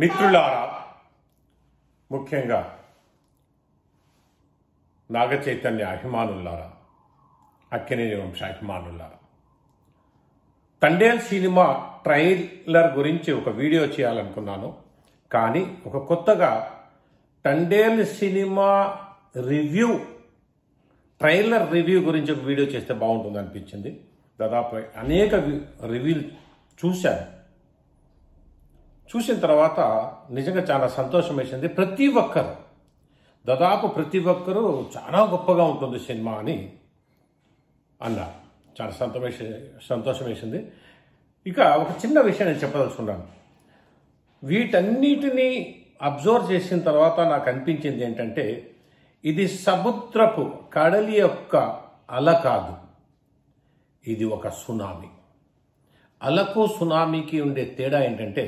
మిత్రులారా, ముఖ్యంగా నాగ చైతన్య అభిమానులారా, అక్కినేని వంశ అభిమానులారా, తండేల్ సినిమా ట్రైలర్ గురించి ఒక వీడియో చేయాలనుకున్నాను. కానీ ఒక కొత్తగా తండేల్ సినిమా ట్రైలర్ రివ్యూ గురించి ఒక వీడియో చేస్తే బాగుంటుంది అనిపించింది. దాదాపు అనేక రివ్యూలు చూసిన తర్వాత నిజంగా చాలా సంతోషం వేసింది. దాదాపు ప్రతి ఒక్కరూ చాలా గొప్పగా ఉంటుంది సినిమా అని అన్నారు. చాలా సంతోషం వేసింది. ఇక ఒక చిన్న విషయం నేను చెప్పదలుచుకున్నాను. వీటన్నిటినీ అబ్జర్వ్ చేసిన తర్వాత నాకు అనిపించింది ఏంటంటే, ఇది సముద్రపు కడలి యొక్క అల కాదు, ఇది ఒక సునామీ. అలకు సునామీకి ఉండే తేడా ఏంటంటే,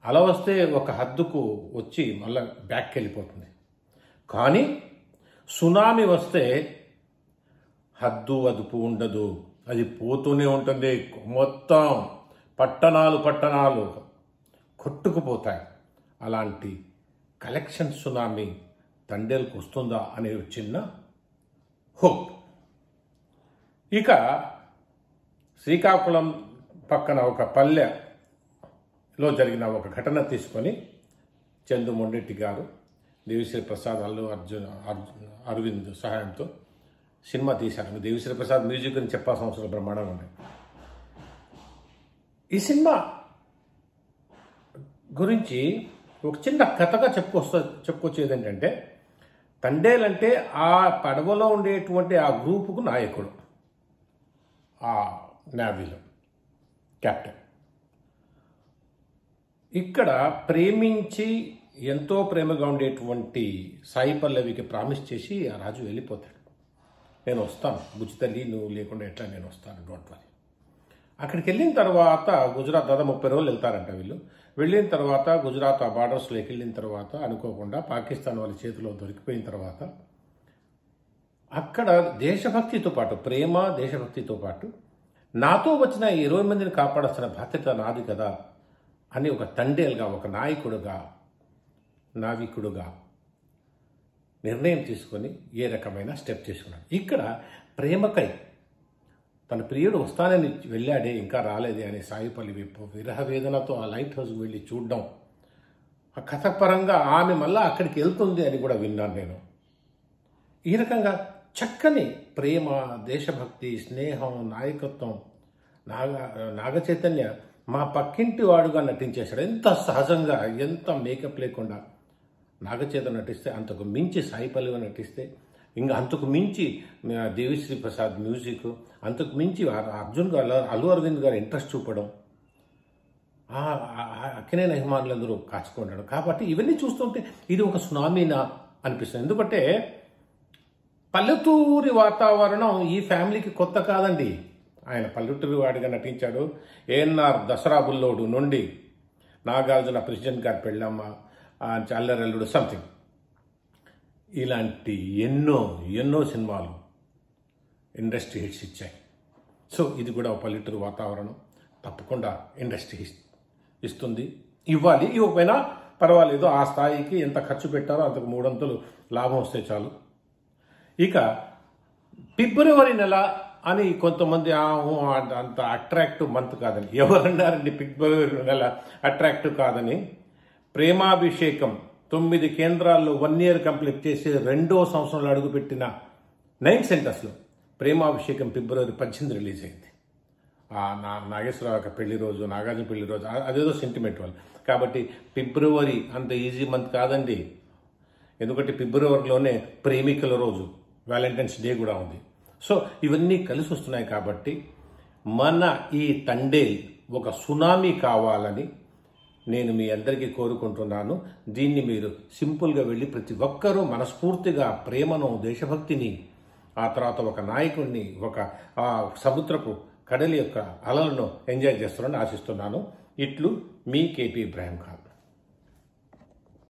అల వస్తే ఒక హద్దుకు వచ్చి మళ్ళీ బ్యాక్కి వెళ్ళిపోతుంది. కానీ సునామీ వస్తే హద్దు అదుపు ఉండదు, అది పోతూనే ఉంటుంది. మొత్తం పట్టణాలు కొట్టుకుపోతాయి. అలాంటి కలెక్షన్ సునామీ తండేల్కు వస్తుందా అనే చిన్న హోప్. ఇక శ్రీకాకుళం పక్కన ఒక పల్లెలో జరిగిన ఒక ఘటన తీసుకొని చందు మొండెట్టి గారు, దేవిశ్రీ ప్రసాద్, అరవింద్ సహాయంతో సినిమా తీశారు. దేవిశ్రీ ప్రసాద్ మ్యూజిక్ అని చెప్పాల్సిన అవసరం బ్రహ్మాండంగా ఉన్నాయి. ఈ సినిమా గురించి ఒక చిన్న కథగా చెప్పుకొచ్చేది ఏంటంటే, తండేల్ అంటే ఆ పడవలో ఉండేటువంటి ఆ గ్రూపుకు నాయకుడు, ఆ నేవీలో కెప్టెన్. ఇక్కడ ప్రేమించి ఎంతో ప్రేమగా ఉండేటువంటి సాయి పల్లవికి ప్రామిస్ చేసి ఆ రాజు వెళ్ళిపోతాడు. నేను వస్తాను బుజ్జితల్లి, నువ్వు లేకుండా ఎట్లా, నేను వస్తాను, డోంట్ వరీ. అక్కడికి వెళ్ళిన తర్వాత గుజరాత్ దాదాపు 30 రోజులు వెళ్తారంట వీళ్ళు. వెళ్ళిన తర్వాత గుజరాత్ ఆ బార్డర్స్లోకి వెళ్ళిన తర్వాత అనుకోకుండా పాకిస్తాన్ వాళ్ళ చేతిలో దొరికిపోయిన తర్వాత అక్కడ దేశభక్తితో పాటు, దేశభక్తితో పాటు నాతో వచ్చిన 20 మందిని కాపాడాల్సిన బాధ్యత నాది కదా అని ఒక తండేల్గా, ఒక నాయకుడుగా, నావికుడుగా నిర్ణయం తీసుకొని ఏ రకమైన స్టెప్ తీసుకున్నాడు. ఇక్కడ ప్రేమకై తన ప్రియుడు వస్తానని వెళ్ళాడే, ఇంకా రాలేదే అని సాయిపల్లి విరహ వేదనతో ఆ లైట్ హౌస్కి వెళ్ళి చూడడం, ఆ కథ పరంగా ఆమె మళ్ళీ అక్కడికి వెళ్తుంది అని కూడా విన్నాను నేను. ఈ రకంగా చక్కని ప్రేమ, దేశభక్తి, స్నేహం, నాయకత్వం నాగ చైతన్య మా పక్కింటి వాడుగా నటించేశాడు. ఎంత సహజంగా, ఎంత మేకప్ లేకుండా నాగ చైతన్య నటిస్తే, అంతకు మించి సాయిపల్లిగా నటిస్తే, ఇంకా అంతకు మించి దేవిశ్రీ ప్రసాద్ మ్యూజిక్, అంతకు మించి అల్లు అరవింద్ గారు ఇంట్రెస్ట్ చూపడం, అక్కినేని అభిమానులందరూ కాచుకుంటాడు. కాబట్టి ఇవన్నీ చూస్తుంటే ఇది ఒక సునామీనా అనిపిస్తుంది. ఎందుకంటే పల్లెటూరి వాతావరణం ఈ ఫ్యామిలీకి కొత్త కాదండి. ఆయన పల్లెటూరి వాడిగా నటించాడు. ఏఎన్ఆర్ దసరా బుల్లోడు నుండి నాగార్జున ప్రెసిడెంట్ గారి పెళ్ళమ్మ, అల్లరల్లుడు, సంథింగ్, ఇలాంటి ఎన్నో సినిమాలు ఇండస్ట్రీ హిట్స్ ఇచ్చాయి. సో ఇది కూడా ఒక పల్లెటూరు వాతావరణం తప్పకుండా ఇండస్ట్రీ ఇస్తుంది, ఇవ్వకపోయినా పర్వాలేదు. ఆ స్థాయికి ఎంత ఖర్చు పెట్టారో అంతకు 3 అంతులు లాభం వస్తే చాలు. ఇక ఫిబ్రవరి నెల అని కొంతమంది అంత అట్రాక్టివ్ మంత్ కాదని, ఎవరన్నారండి ఫిబ్రవరి నెల అట్రాక్టివ్ కాదని? ప్రేమాభిషేకం 9 కేంద్రాల్లో 1 year కంప్లీట్ చేసి 2వ సంవత్సరంలో అడుగుపెట్టిన 9 సెంటర్స్లో ప్రేమాభిషేకం ఫిబ్రవరి 18 రిలీజ్ అయింది. నాగేశ్వరరావు పెళ్లి రోజు, నాగార్జున పెళ్లి రోజు, అదేదో సెంటిమెంట్ వాళ్ళు. కాబట్టి ఫిబ్రవరి అంత ఈజీ మంత్ కాదండి. ఎందుకంటే ఫిబ్రవరిలోనే ప్రేమికుల రోజు, వ్యాలంటైన్స్ డే కూడా ఉంది. సో ఇవన్నీ కలిసి వస్తున్నాయి. కాబట్టి మన ఈ తండేల్ ఒక సునామీ కావాలని నేను మీ అందరికీ కోరుకుంటున్నాను. దీన్ని మీరు సింపుల్గా వెళ్ళి ప్రతి ఒక్కరూ మనస్ఫూర్తిగా ప్రేమను, దేశభక్తిని, ఆ తర్వాత ఒక నాయకుడిని, ఒక సముద్రపు కడలి యొక్క అలలను ఎంజాయ్ చేస్తారని ఆశిస్తున్నాను. ఇట్లు మీ కేపీ ఇబ్రాహిం ఖాన్.